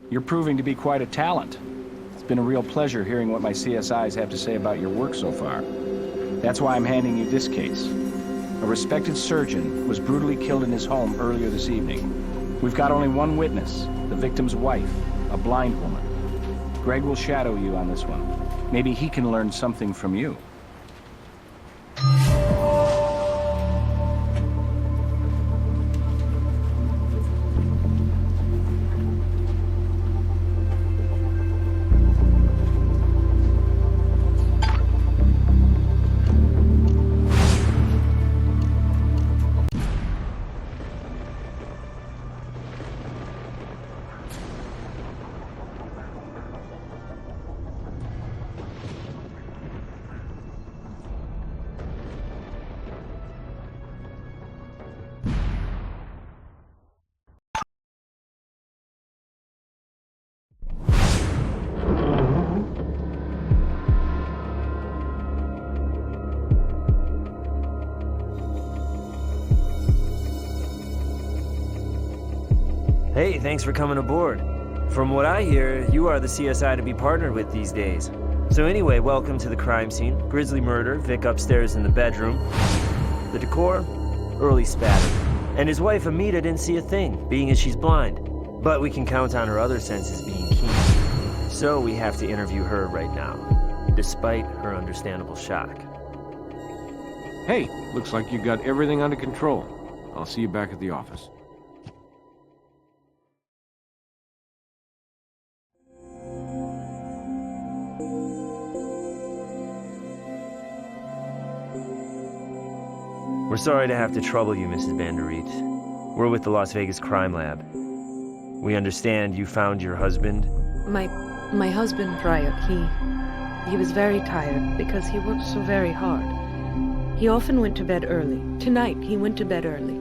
You're proving to be quite a talent. It's been a real pleasure hearing what my CSIs have to say about your work so far. That's why I'm handing you this case. A respected surgeon was brutally killed in his home earlier this evening. We've got only one witness, the victim's wife, a blind woman. Greg will shadow you on this one. Maybe he can learn something from you. Hey, thanks for coming aboard. From what I hear, you are the CSI to be partnered with these days. So anyway, welcome to the crime scene. Grisly murder, Vic upstairs in the bedroom. The decor? Early spatter. And his wife Amita didn't see a thing, being as she's blind. But we can count on her other senses being keen. So we have to interview her right now, despite her understandable shock. Hey, looks like you got everything under control. I'll see you back at the office. We're sorry to have to trouble you, Mrs. Banderit. We're with the Las Vegas Crime Lab. We understand you found your husband. My husband, Riot, he was very tired because he worked so very hard. He often went to bed early. Tonight, he went to bed early.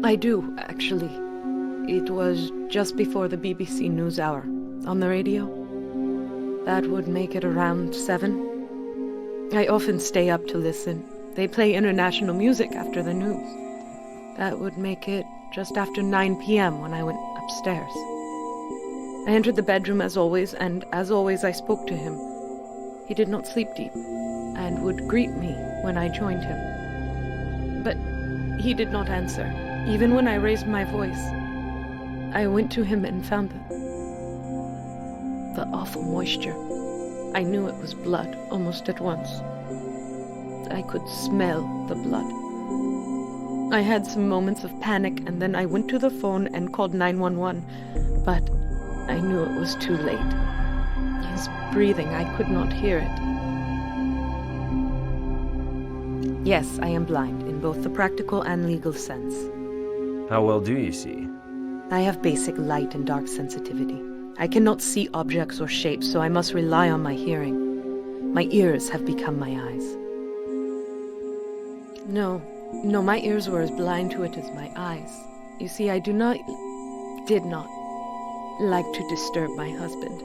I do, actually. It was just before the BBC NewsHour on the radio. That would make it around 7. I often stay up to listen. They play international music after the news. That would make it just after 9 p.m. when I went upstairs. I entered the bedroom as always, and as always I spoke to him. He did not sleep deep, and would greet me when I joined him. But he did not answer, even when I raised my voice. I went to him and found the awful moisture. I knew it was blood almost at once. I could smell the blood. I had some moments of panic, and then I went to the phone and called 911, but I knew it was too late. His breathing, I could not hear it. Yes, I am blind, in both the practical and legal sense. How well do you see? I have basic light and dark sensitivity. I cannot see objects or shapes, so I must rely on my hearing. My ears have become my eyes. No, my ears were as blind to it as my eyes. You see, I did not like to disturb my husband.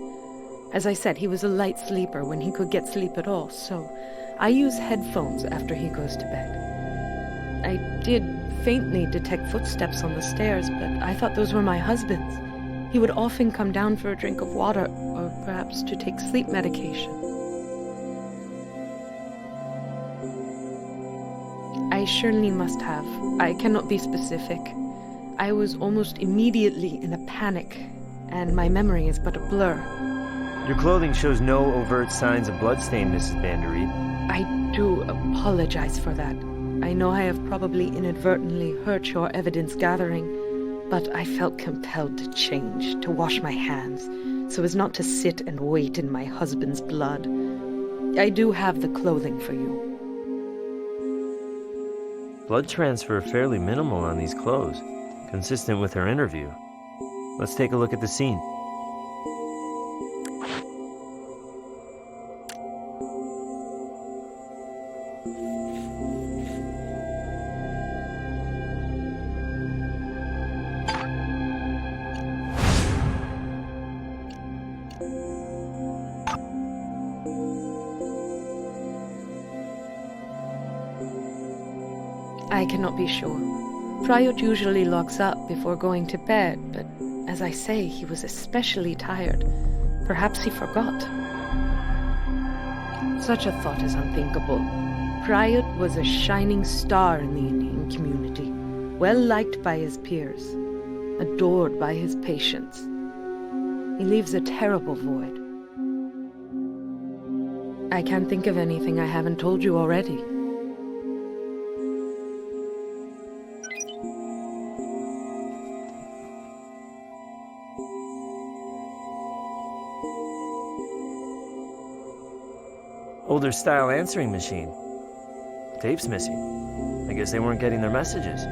As I said, he was a light sleeper when he could get sleep at all, so I use headphones after he goes to bed. I did faintly detect footsteps on the stairs, but I thought those were my husband's. He would often come down for a drink of water, or perhaps to take sleep medication. I surely must have. I cannot be specific. I was almost immediately in a panic, and my memory is but a blur. Your clothing shows no overt signs of bloodstain, Mrs. Banderit. I do apologize for that. I know I have probably inadvertently hurt your evidence gathering, but I felt compelled to change, to wash my hands, so as not to sit and wait in my husband's blood. I do have the clothing for you. Blood transfer fairly minimal on these clothes, consistent with her interview. Let's take a look at the scene. I cannot be sure. Pryor usually locks up before going to bed, but as I say, he was especially tired. Perhaps he forgot. Such a thought is unthinkable. Pryor was a shining star in the Indian community, well liked by his peers, adored by his patients. He leaves a terrible void. I can't think of anything I haven't told you already. Older style answering machine. Tape's missing. I guess they weren't getting their messages.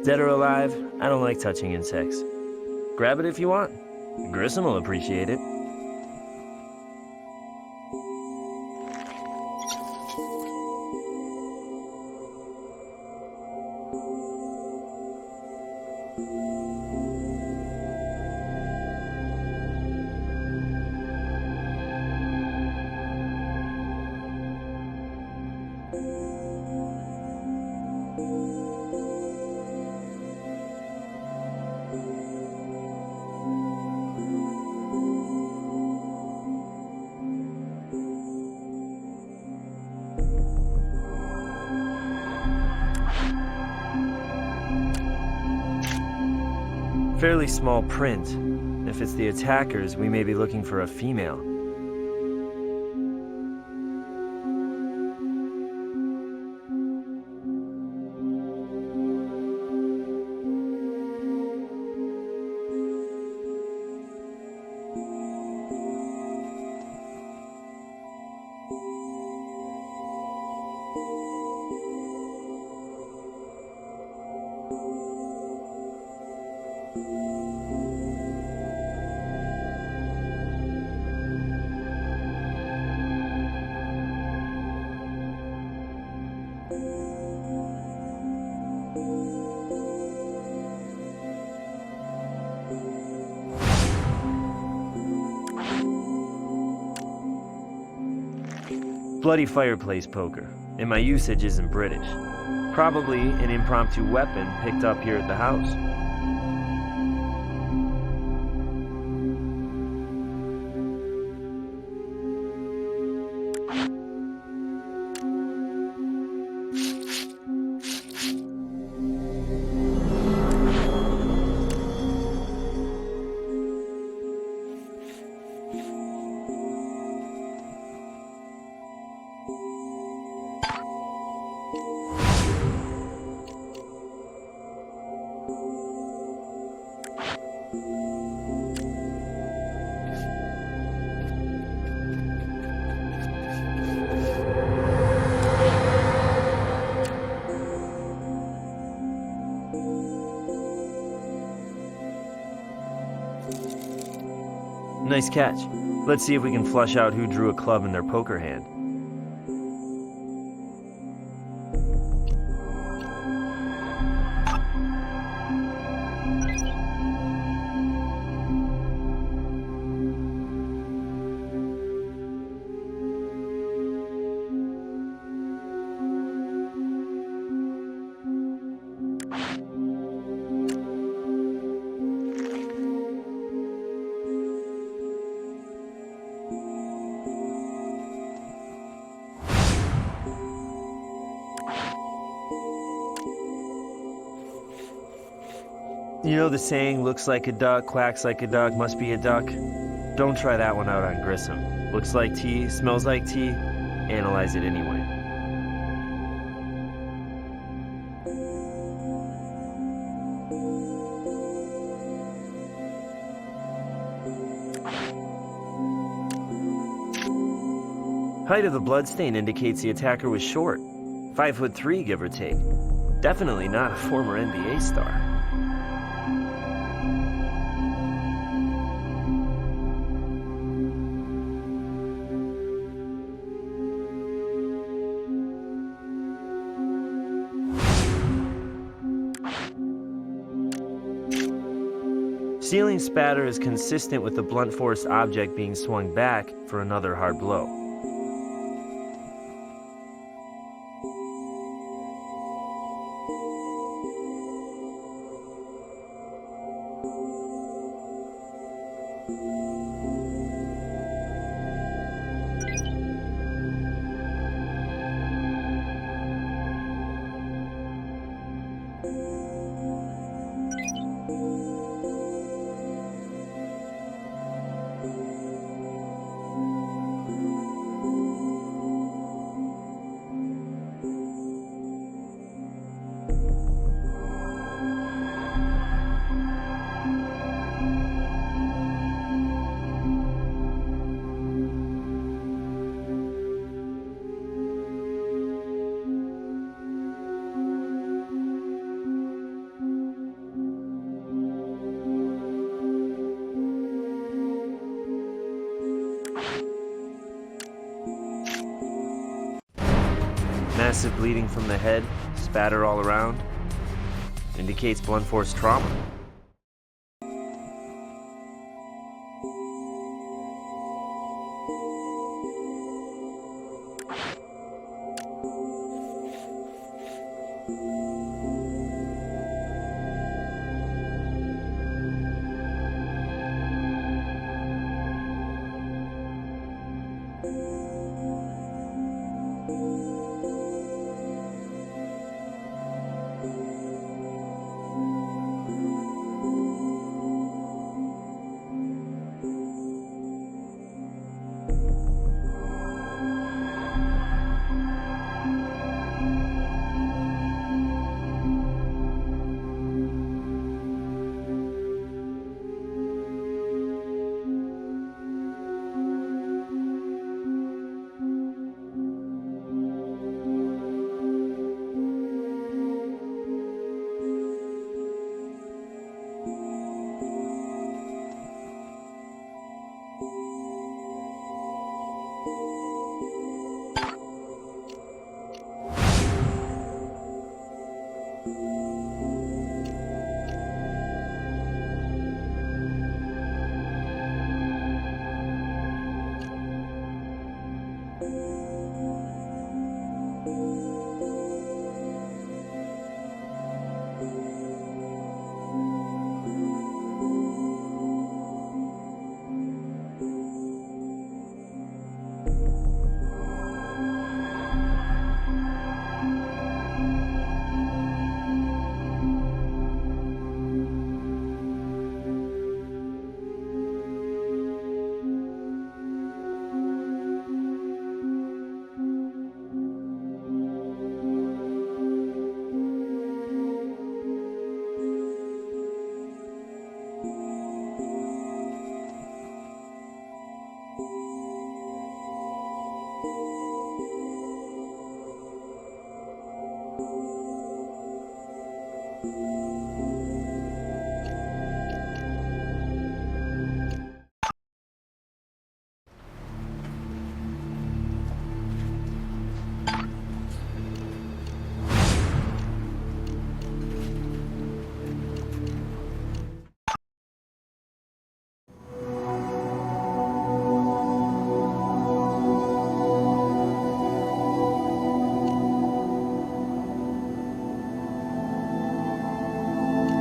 Dead or alive, I don't like touching insects. Grab it if you want. Grissom will appreciate it. Fairly small print. If it's the attackers, we may be looking for a female. Bloody fireplace poker, and my usage isn't British. Probably an impromptu weapon picked up here at the house. Nice catch. Let's see if we can flush out who drew a club in their poker hand. You know the saying, looks like a duck, quacks like a duck, must be a duck? Don't try that one out on Grissom. Looks like tea, smells like tea, analyze it anyway. Height of the bloodstain indicates the attacker was short. 5'3", give or take. Definitely not a former NBA star. Ceiling spatter is consistent with the blunt force object being swung back for another hard blow. Massive bleeding from the head, spatter all around. Indicates blunt force trauma.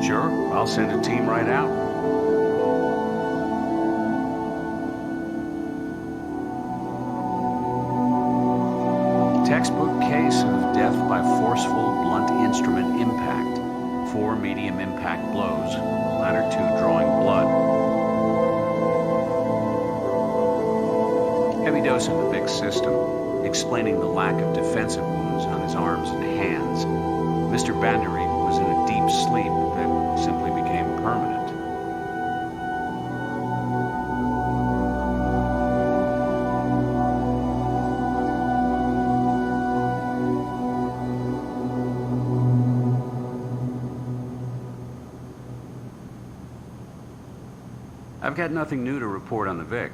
Sure, I'll send a team right out. Textbook case of death by forceful, blunt instrument impact. 4 medium impact blows, latter 2 drawing blood. Heavy dose of the big system, explaining the lack of defensive wounds on his arms and hands. Mr. Bandary was in a deep sleep that simply became permanent. I've got nothing new to report on the Vic.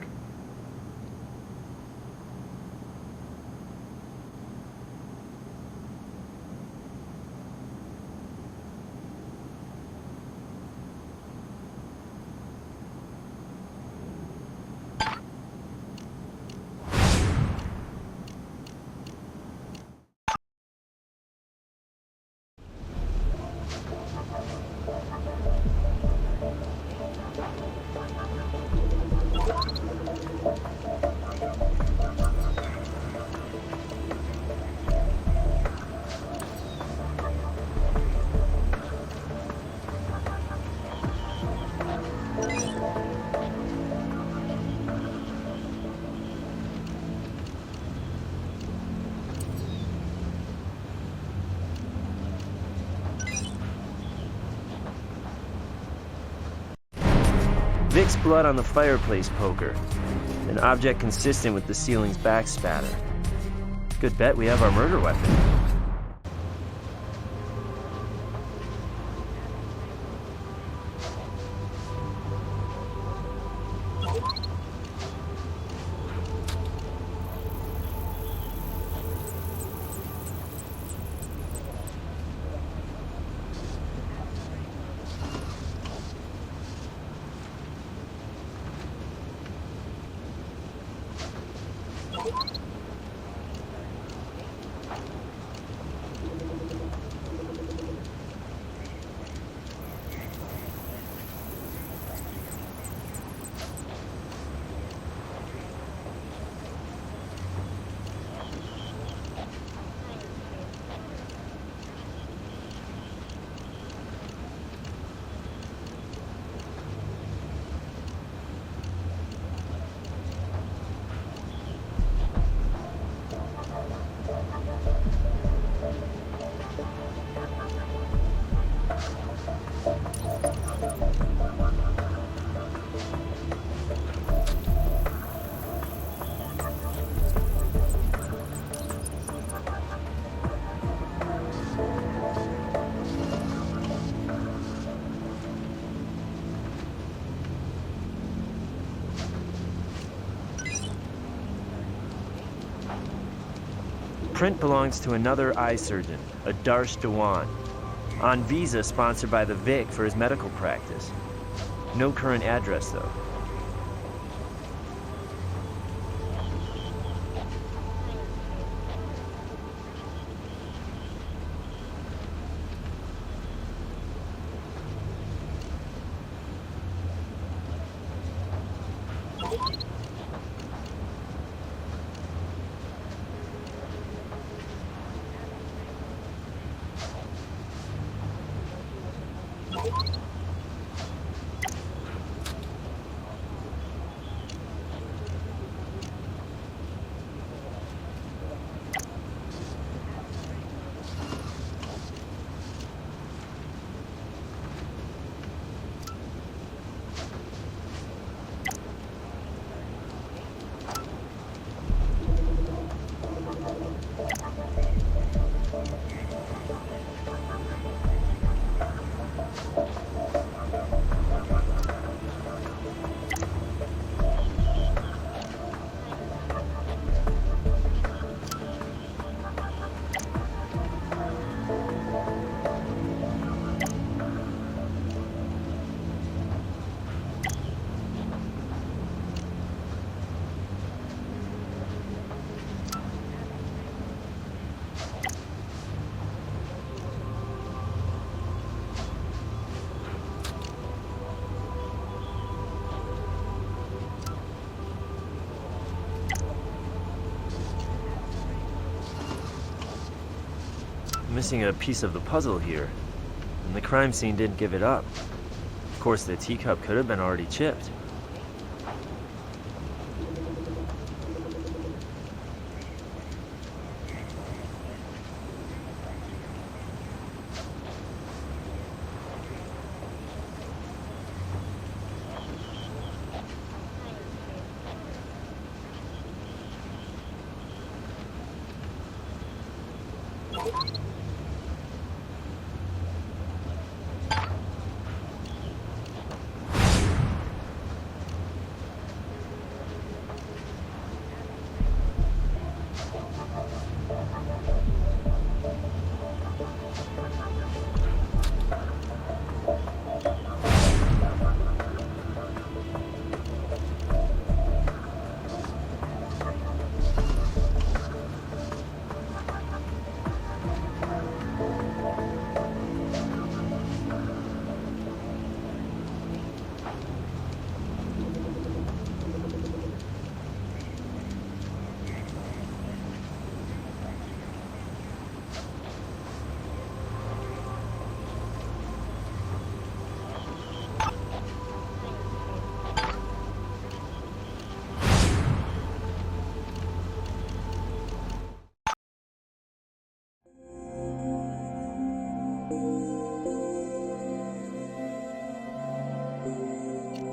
Vic's blood on the fireplace poker. An object consistent with the ceiling's backspatter. Good bet we have our murder weapon. Print belongs to another eye surgeon, a Darsh Dewan. On visa sponsored by the Vic for his medical practice. No current address, though. Missing a piece of the puzzle here, and the crime scene didn't give it up. Of course, the teacup could have been already chipped.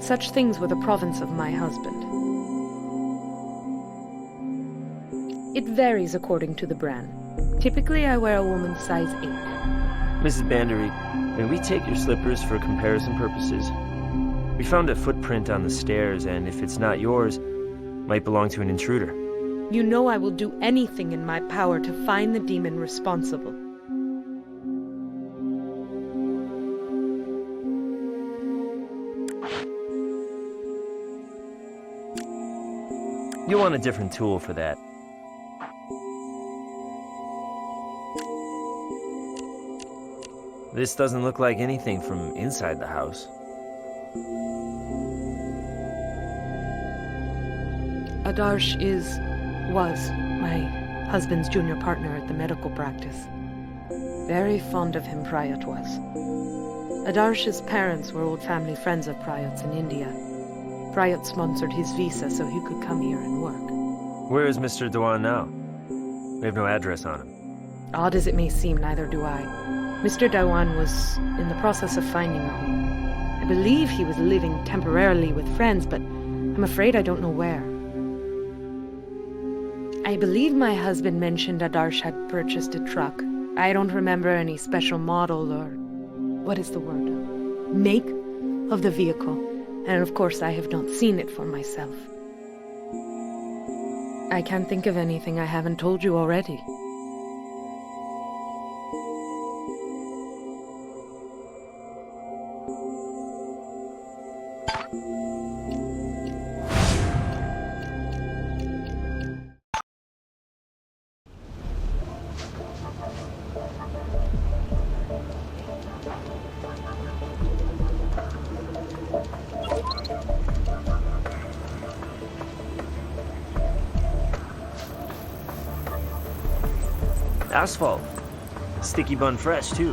Such things were the province of my husband. It varies according to the brand. Typically, I wear a woman's size 8. Mrs. Bandery, may we take your slippers for comparison purposes? We found a footprint on the stairs, and if it's not yours, might belong to an intruder. You know I will do anything in my power to find the demon responsible. You'll want a different tool for that. This doesn't look like anything from inside the house. Adarsh was my husband's junior partner at the medical practice. Very fond of him, Prayat was. Adarsh's parents were old family friends of Prayat's in India. Prayat sponsored his visa so he could come here and work. Where is Mr. Dewan now? We have no address on him. Odd as it may seem, neither do I. Mr. Dewan was in the process of finding a home. I believe he was living temporarily with friends, but I'm afraid I don't know where. I believe my husband mentioned Adarsh had purchased a truck. I don't remember any special model or... what is the word? Make of the vehicle. And of course I have not seen it for myself. I can't think of anything I haven't told you already. Asphalt. Sticky bun fresh, too.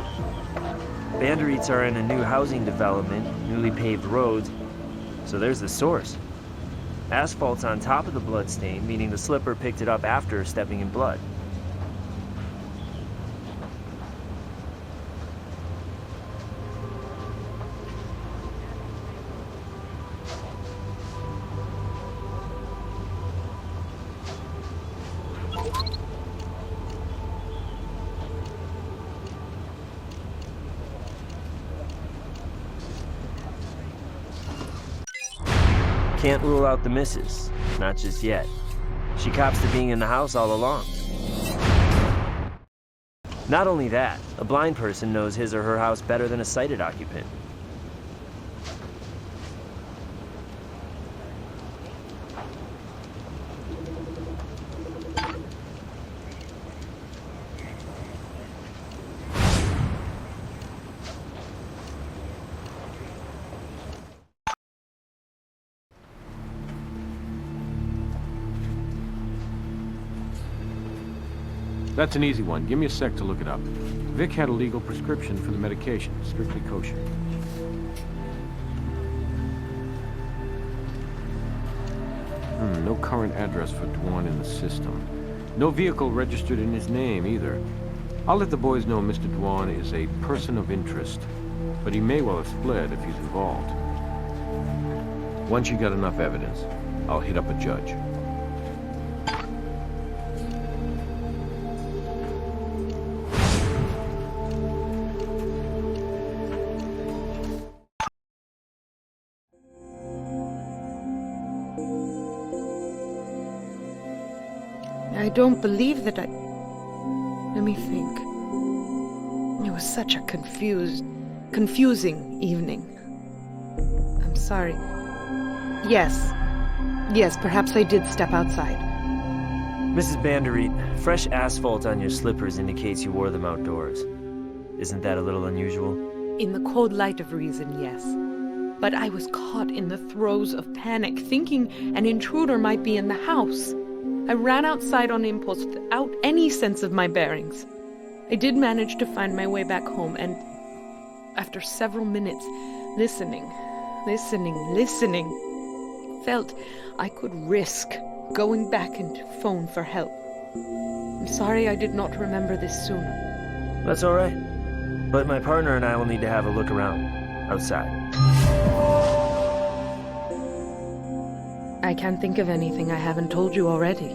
Bandereets are in a new housing development, newly paved roads, so there's the source. Asphalt's on top of the blood stain, meaning the slipper picked it up after stepping in blood. Can't rule out the missus. Not just yet. She cops to being in the house all along. Not only that, a blind person knows his or her house better than a sighted occupant. That's an easy one. Give me a sec to look it up. Vic had a legal prescription for the medication, strictly kosher. No current address for Dwan in the system. No vehicle registered in his name, either. I'll let the boys know Mr. Dwan is a person of interest, but he may well have split if he's involved. Once you got enough evidence, I'll hit up a judge. I don't believe that I... Let me think. It was such a confusing evening. I'm sorry. Yes, perhaps I did step outside. Mrs. Bandereet, fresh asphalt on your slippers indicates you wore them outdoors. Isn't that a little unusual? In the cold light of reason, yes. But I was caught in the throes of panic, thinking an intruder might be in the house. I ran outside on impulse without any sense of my bearings. I did manage to find my way back home, and after several minutes, listening, felt I could risk going back and phone for help. I'm sorry I did not remember this sooner. That's all right. But my partner and I will need to have a look around, outside. can't think of anything I haven't told you already.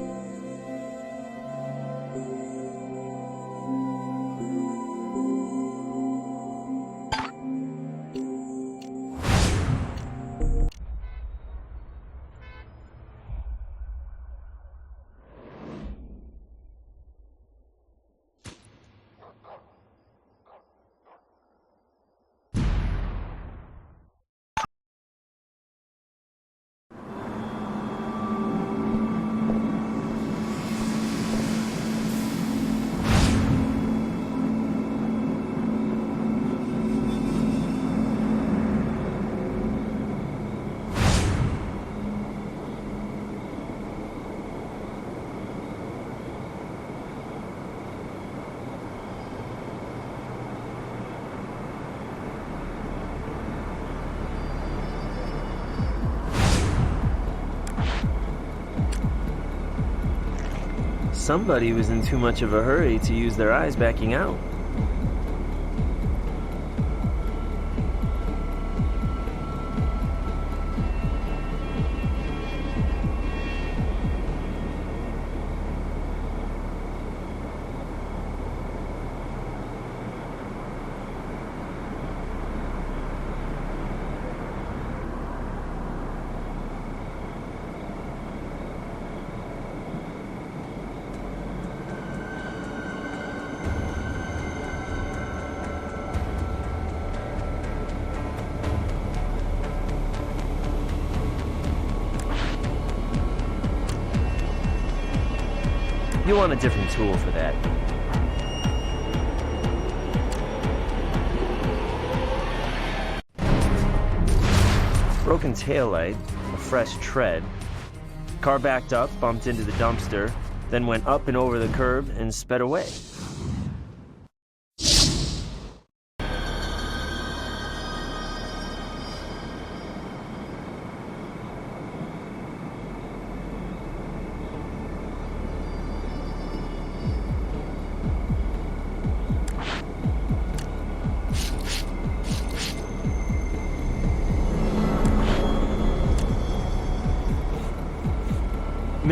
Somebody was in too much of a hurry to use their eyes backing out. You want a different tool for that. Broken taillight, a fresh tread. Car backed up, bumped into the dumpster, then went up and over the curb and sped away.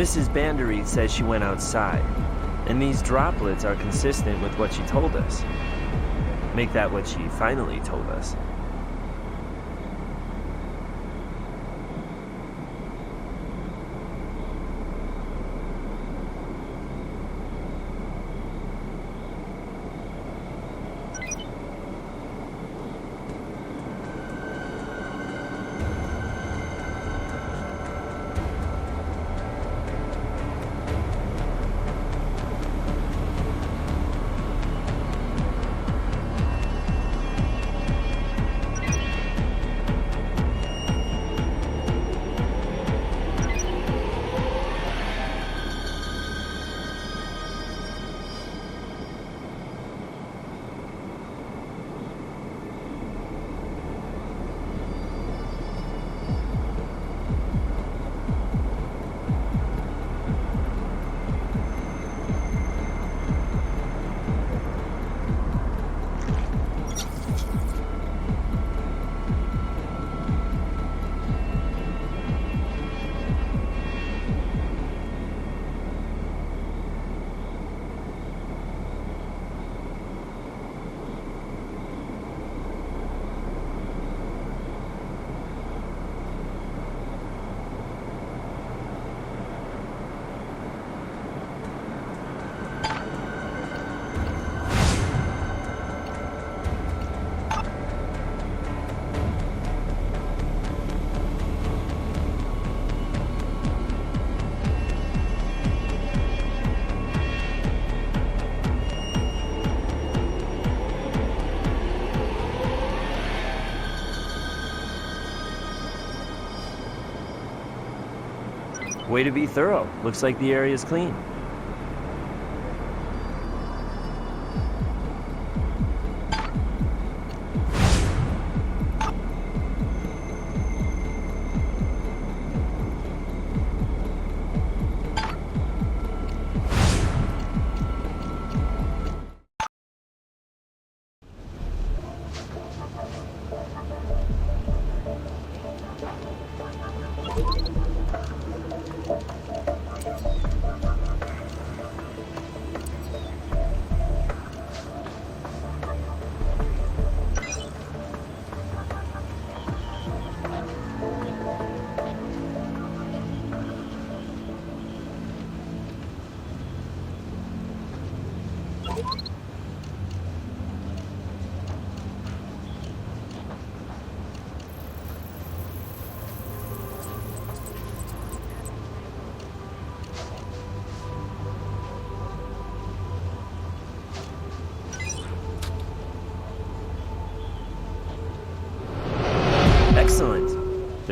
Mrs. Bandery says she went outside, and these droplets are consistent with what she told us. Make that what she finally told us. Way to be thorough. Looks like the area's clean.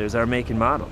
is our make and model.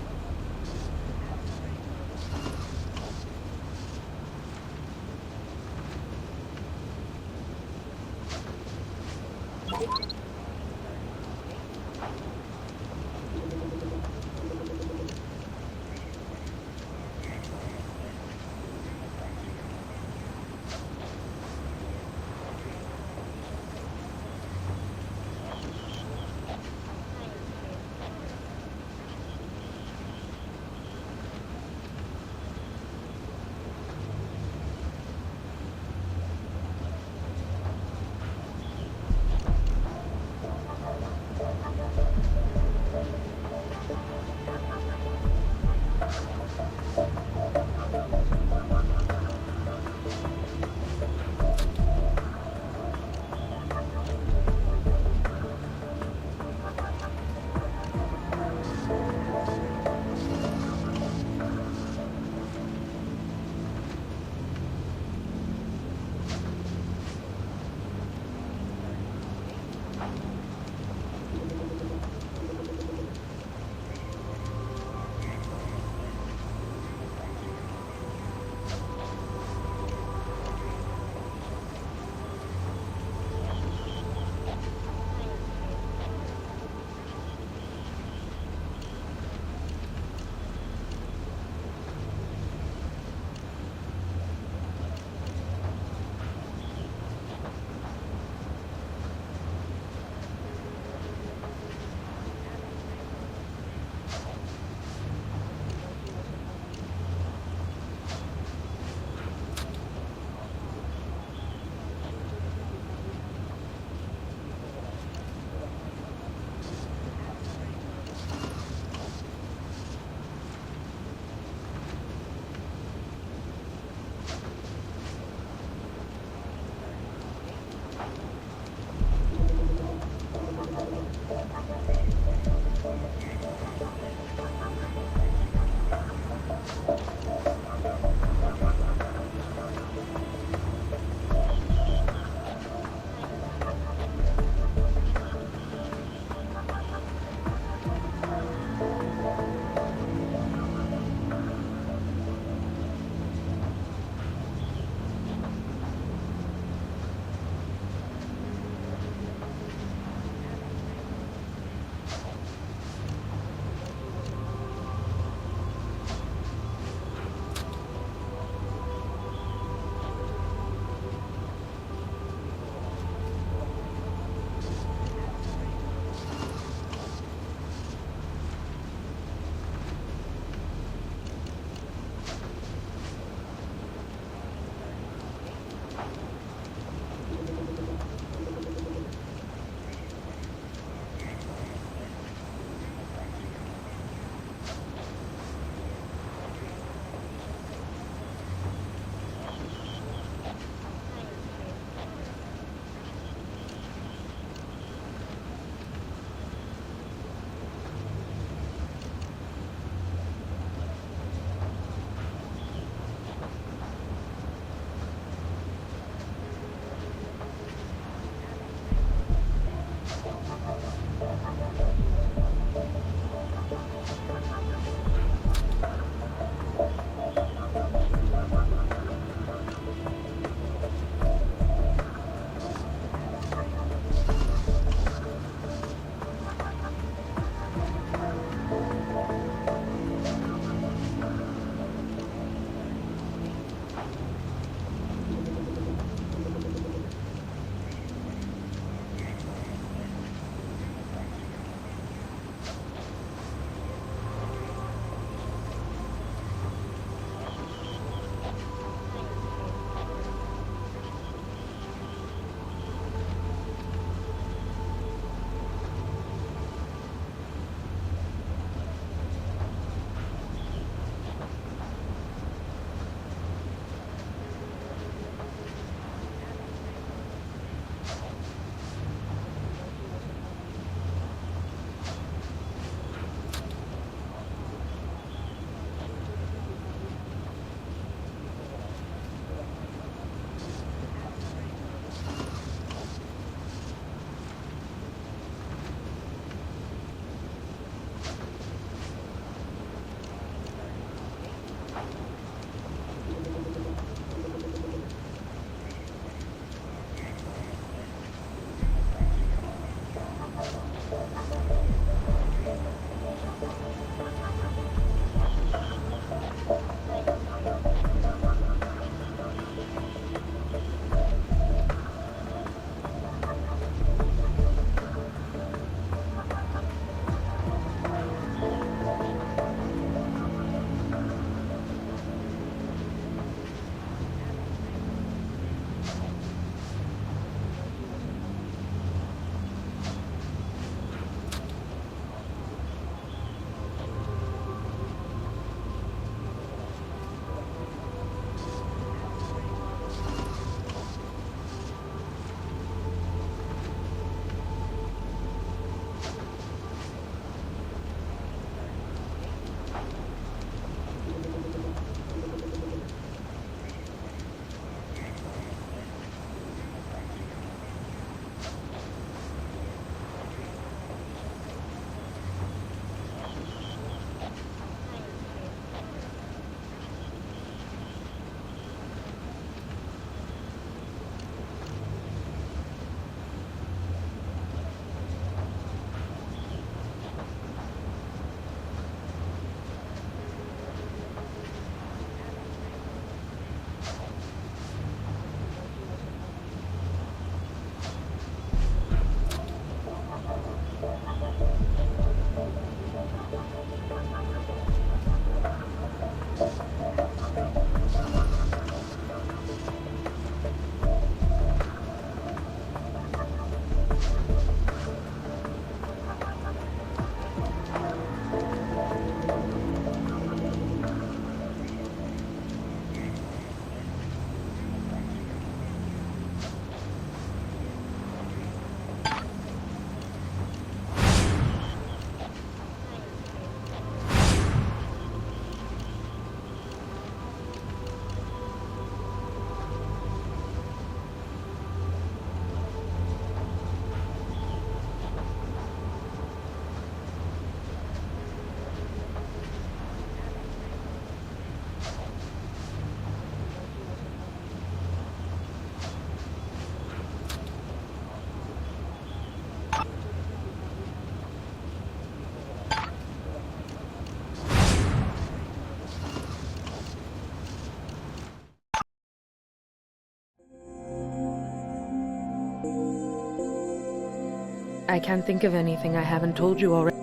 I can't think of anything I haven't told you already.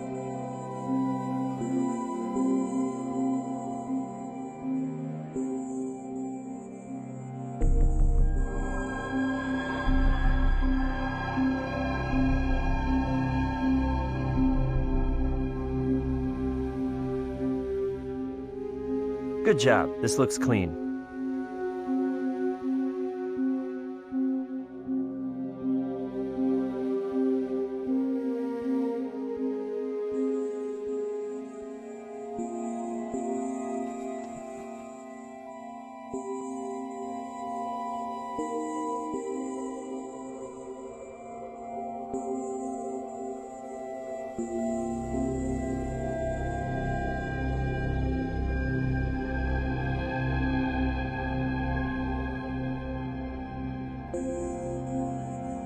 Good job. This looks clean.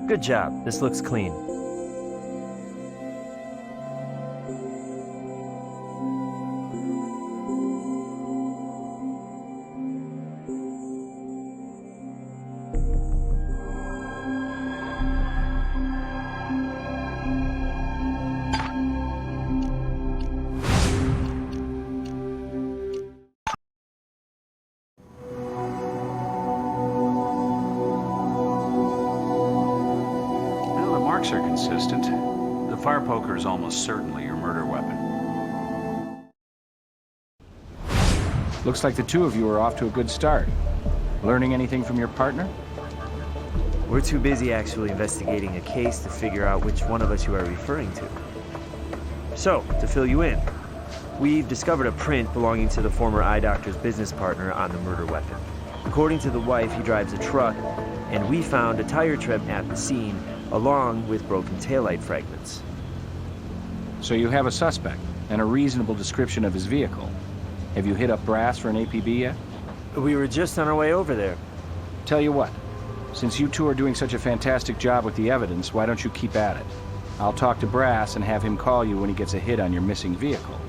Good job. This looks clean. Marks are consistent. The fire poker is almost certainly your murder weapon. Looks like the two of you are off to a good start. Learning anything from your partner? We're too busy actually investigating a case to figure out which one of us you are referring to. So, to fill you in, we've discovered a print belonging to the former eye doctor's business partner on the murder weapon. According to the wife, he drives a truck, and we found a tire tread at the scene, along with broken taillight fragments. So you have a suspect, and a reasonable description of his vehicle. Have you hit up Brass for an APB yet? We were just on our way over there. Tell you what, since you two are doing such a fantastic job with the evidence, why don't you keep at it? I'll talk to Brass and have him call you when he gets a hit on your missing vehicle.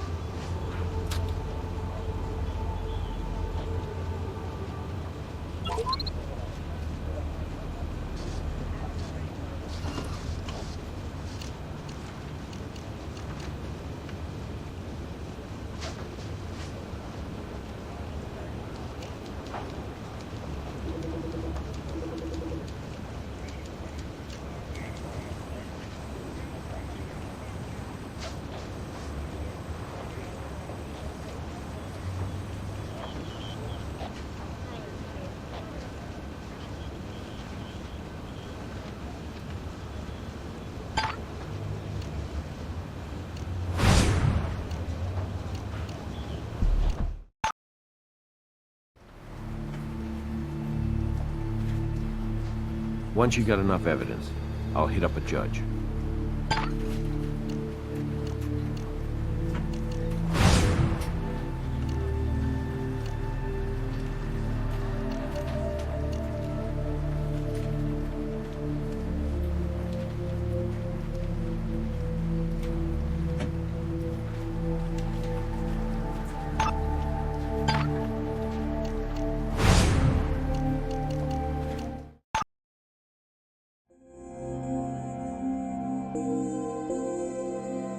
Once you got enough evidence, I'll hit up a judge.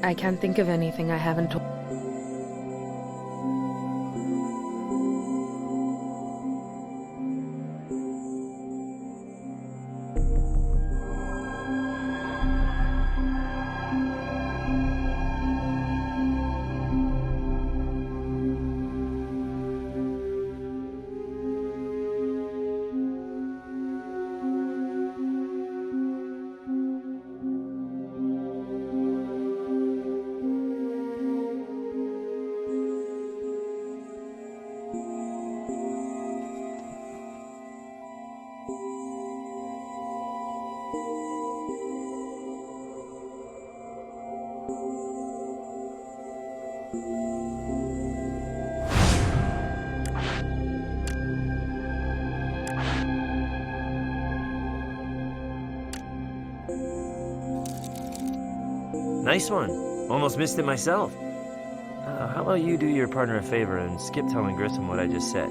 I can't think of anything I haven't told. Nice one. Almost missed it myself. How about you do your partner a favor and skip telling Grissom what I just said?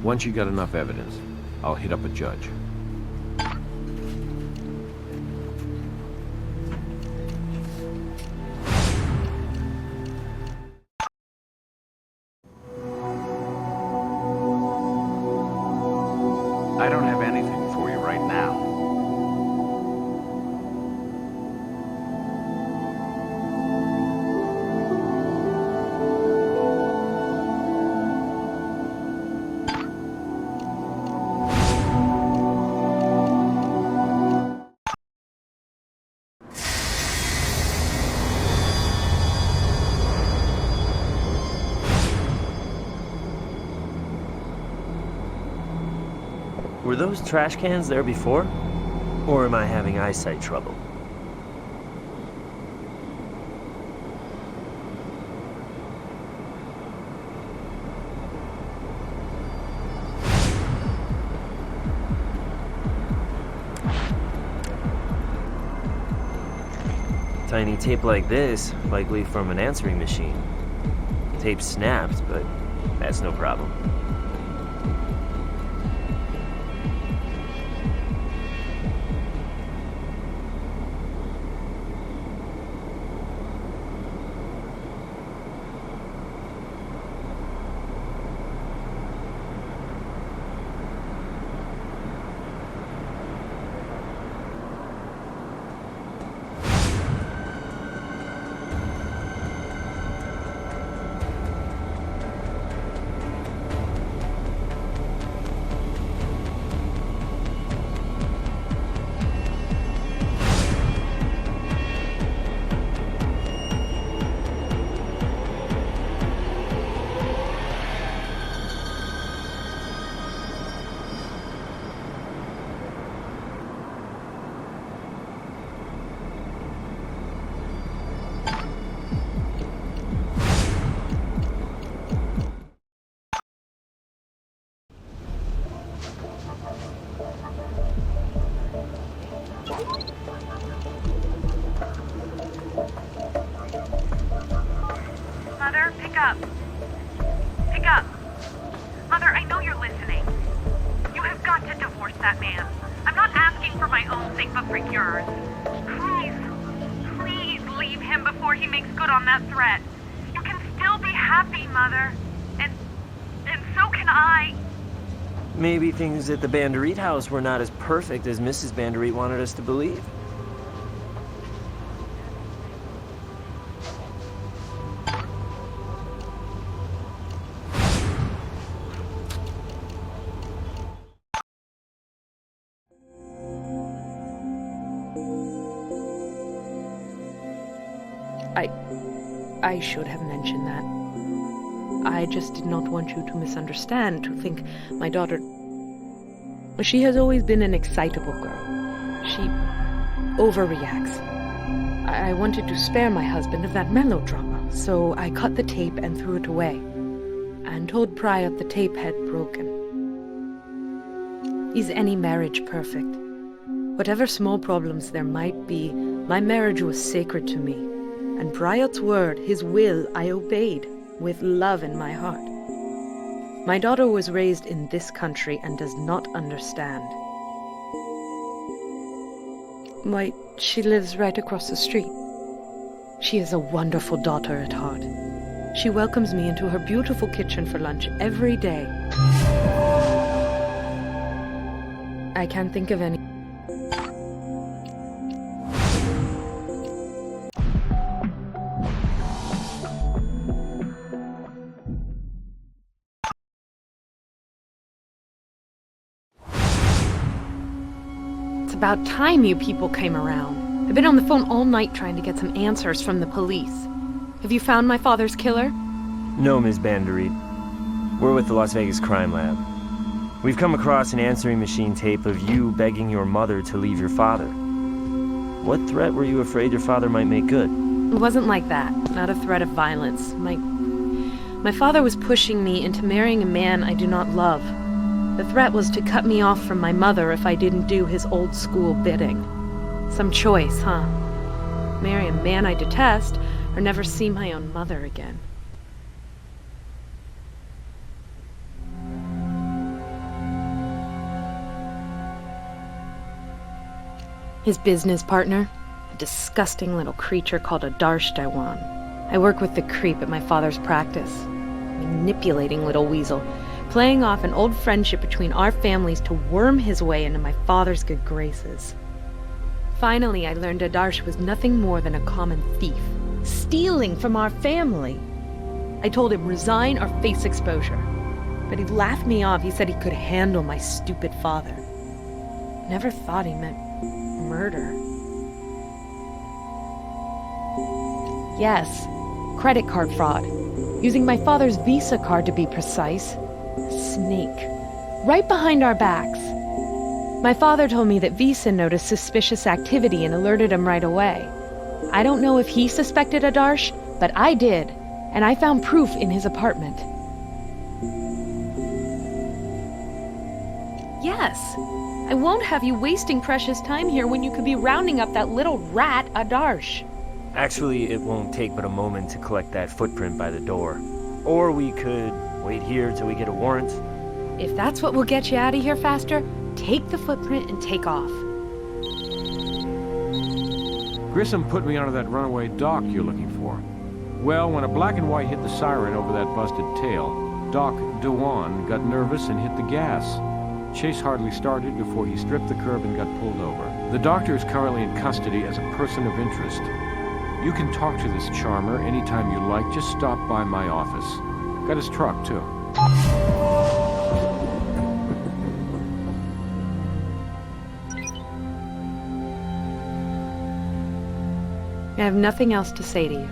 Once you got enough evidence, I'll hit up a judge. I don't have anything for you right now. Were those trash cans there before? Or am I having eyesight trouble? Tiny tape like this, likely from an answering machine. Tape snapped, but that's no problem. Mother, pick up. Pick up. Mother, I know you're listening. You have got to divorce that man. I'm not asking for my own sake, but for yours. Please, please leave him before he makes good on that threat. You can still be happy, Mother. And so can I. Maybe things at the Banderit house were not as perfect as Mrs. Banderit wanted us to believe. I should have mentioned that. I just did not want you to misunderstand, to think my daughter... She has always been an excitable girl. She overreacts. I wanted to spare my husband of that melodrama, so I cut the tape and threw it away, and told Priot the tape had broken. Is any marriage perfect? Whatever small problems there might be, my marriage was sacred to me. And Priot's word, his will, I obeyed, with love in my heart. My daughter was raised in this country and does not understand. Why, she lives right across the street. She is a wonderful daughter at heart. She welcomes me into her beautiful kitchen for lunch every day. I can't think of any... About time you people came around. I've been on the phone all night trying to get some answers from the police. Have you found my father's killer? No, Ms. Banderit. We're with the Las Vegas Crime Lab. We've come across an answering machine tape of you begging your mother to leave your father. What threat were you afraid your father might make good? It wasn't like that. Not a threat of violence. My father was pushing me into marrying a man I do not love. The threat was to cut me off from my mother if I didn't do his old school bidding. Some choice, huh? Marry a man I detest, or never see my own mother again. His business partner? A disgusting little creature called a Darshtawan. I work with the creep at my father's practice. Manipulating little weasel, playing off an old friendship between our families to worm his way into my father's good graces. Finally, I learned Adarsh was nothing more than a common thief, stealing from our family. I told him resign or face exposure, but he laughed me off. He said he could handle my stupid father. Never thought he meant murder. Yes, credit card fraud. Using my father's Visa card to be precise. A snake. Right behind our backs. My father told me that Visa noticed suspicious activity and alerted him right away. I don't know if he suspected Adarsh, but I did, and I found proof in his apartment. Yes, I won't have you wasting precious time here when you could be rounding up that little rat, Adarsh. Actually, it won't take but a moment to collect that footprint by the door. Or we could wait here till we get a warrant. If that's what will get you out of here faster, take the footprint and take off. Grissom put me onto that runaway Doc you're looking for. Well, when a black and white hit the siren over that busted tail, Doc Dewan got nervous and hit the gas. Chase hardly started before he stripped the curb and got pulled over. The doctor is currently in custody as a person of interest. You can talk to this charmer anytime you like. Just stop by my office. Got his truck, too. I have nothing else to say to you.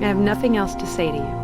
I have nothing else to say to you.